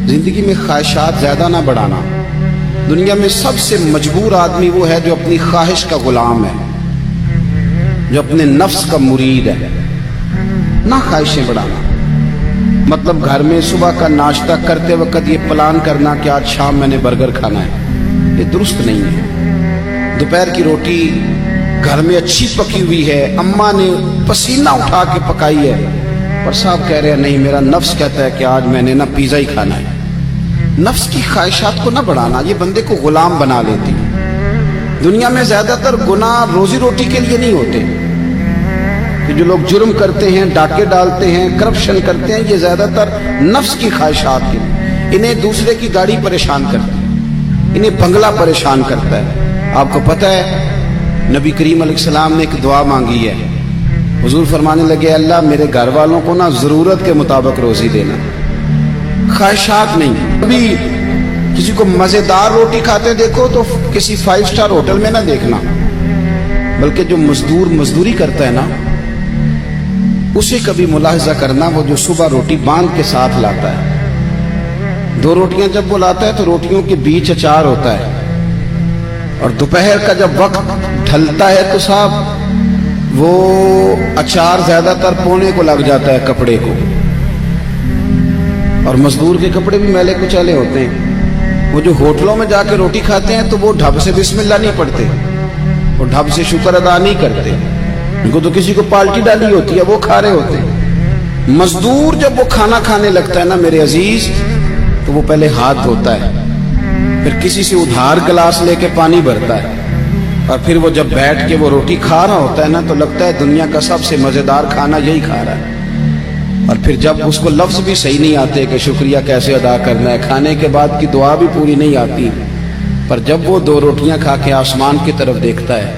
زندگی میں خواہشات زیادہ نہ بڑھانا. دنیا میں سب سے مجبور آدمی وہ ہے جو اپنی خواہش کا غلام ہے، جو اپنے نفس کا مرید ہے. نہ خواہشیں بڑھانا مطلب گھر میں صبح کا ناشتہ کرتے وقت یہ پلان کرنا کہ آج شام میں نے برگر کھانا ہے، یہ درست نہیں ہے. دوپہر کی روٹی گھر میں اچھی پکی ہوئی ہے، اماں نے پسینہ اٹھا کے پکائی ہے، اور صاحب کہہ رہے ہیں نہیں میرا نفس کہتا ہے کہ آج میں نے نا پیزا ہی کھانا ہے. نفس کی خواہشات کو نہ بڑھانا، یہ بندے کو غلام بنا لیتی. دنیا میں زیادہ تر گناہ روزی روٹی کے لیے نہیں ہوتے. کہ جو لوگ جرم کرتے ہیں، ڈاکے ڈالتے ہیں، کرپشن کرتے ہیں، یہ زیادہ تر نفس کی خواہشات کے لیے. انہیں دوسرے کی گاڑی پریشان کرتی ہے، انہیں بنگلہ پریشان کرتا ہے. آپ کو پتہ ہے نبی کریم علیہ السلام نے ایک دعا مانگی ہے. حضور فرمانے لگے اللہ میرے گھر والوں کو نا ضرورت کے مطابق روزی دینا، خواہشات نہیں. ابھی کسی کو مزیدار روٹی کھاتے دیکھو تو کسی 5 اسٹار ہوٹل میں نہ دیکھنا، بلکہ جو مزدور مزدوری کرتا ہے نا اسے کبھی ملاحظہ کرنا، وہ جو صبح روٹی باندھ کے ساتھ لاتا ہے. 2 روٹیاں جب وہ لاتا ہے تو روٹیوں کے بیچ اچار ہوتا ہے، اور دوپہر کا جب وقت ڈھلتا ہے تو صاحب وہ اچار زیادہ تر پونے کو لگ جاتا ہے کپڑے کو، اور مزدور کے کپڑے بھی میلے کچیلے ہوتے ہیں. وہ جو ہوٹلوں میں جا کے روٹی کھاتے ہیں تو وہ ڈھب سے بسم اللہ نہیں پڑھتے، وہ ڈھب سے شکر ادا نہیں کرتے، ان کو تو کسی کو پالٹی ڈالی ہوتی ہے، وہ کھا رہے ہوتے ہیں. مزدور جب وہ کھانا کھانے لگتا ہے نا میرے عزیز تو وہ پہلے ہاتھ دھوتا ہے، پھر کسی سے ادھار گلاس لے کے پانی بھرتا ہے، اور پھر وہ جب بیٹھ کے وہ روٹی کھا رہا ہوتا ہے نا تو لگتا ہے دنیا کا سب سے مزیدار کھانا یہی کھا رہا ہے. اور پھر جب اس کو لفظ بھی صحیح نہیں آتے کہ شکریہ کیسے ادا کرنا ہے، کھانے کے بعد کی دعا بھی پوری نہیں آتی، پر جب وہ 2 روٹیاں کھا کے آسمان کی طرف دیکھتا ہے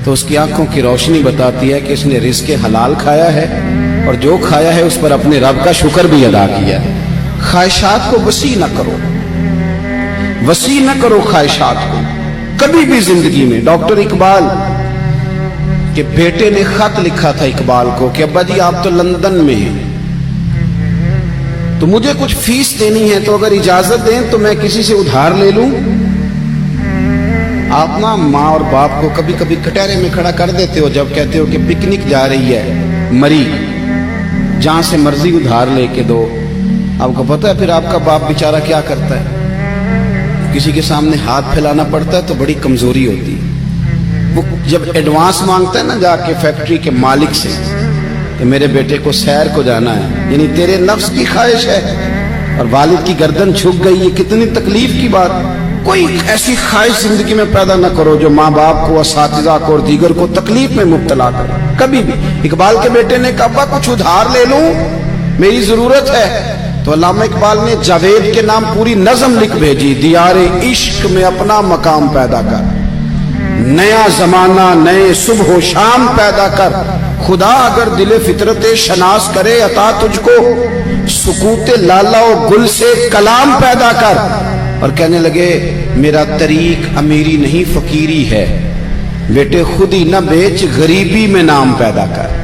تو اس کی آنکھوں کی روشنی بتاتی ہے کہ اس نے رزق حلال کھایا ہے، اور جو کھایا ہے اس پر اپنے رب کا شکر بھی ادا کیا ہے. خواہشات کو وسیع نہ کرو، وسیع نہ کرو خواہشات کو کبھی بھی زندگی میں. ڈاکٹر اقبال کے بیٹے نے خط لکھا تھا اقبال کو کہ ابا جی آپ تو لندن میں ہیں تو مجھے کچھ فیس دینی ہے، تو اگر اجازت دیں تو میں کسی سے ادھار لے لوں. آپ نا ماں اور باپ کو کبھی کبھی کٹہرے میں کھڑا کر دیتے ہو جب کہتے ہو کہ پکنک جا رہی ہے مری، جہاں سے مرضی ادھار لے کے دو. آپ کو پتہ ہے پھر آپ کا باپ بیچارہ کیا کرتا ہے؟ کسی کے سامنے ہاتھ پھیلانا پڑتا ہے تو بڑی کمزوری ہوتی ہے. وہ جب ایڈوانس مانگتا ہے نا جا کے فیکٹری کے مالک سے کہ میرے بیٹے کو سیر کو جانا ہے، یعنی تیرے نفس کی خواہش ہے اور والد کی گردن جھک گئی، یہ کتنی تکلیف کی بات. کوئی ایسی خواہش زندگی میں پیدا نہ کرو جو ماں باپ کو، اساتذہ کو اور دیگر کو تکلیف میں مبتلا کرے کبھی بھی. اقبال کے بیٹے نے کہا کچھ ادھار لے لوں، میری ضرورت ہے. تو علامہ اقبال نے جاوید کے نام پوری نظم لکھ بھیجی، دیار عشق میں اپنا مقام پیدا کر، نیا زمانہ نئے صبح و شام پیدا کر، خدا اگر دل فطرت شناس کرے عطا تجھ کو، سکوت لالا و گل سے کلام پیدا کر. اور کہنے لگے میرا طریق امیری نہیں فقیری ہے، بیٹے خود ہی نہ بیچ غریبی میں نام پیدا کر.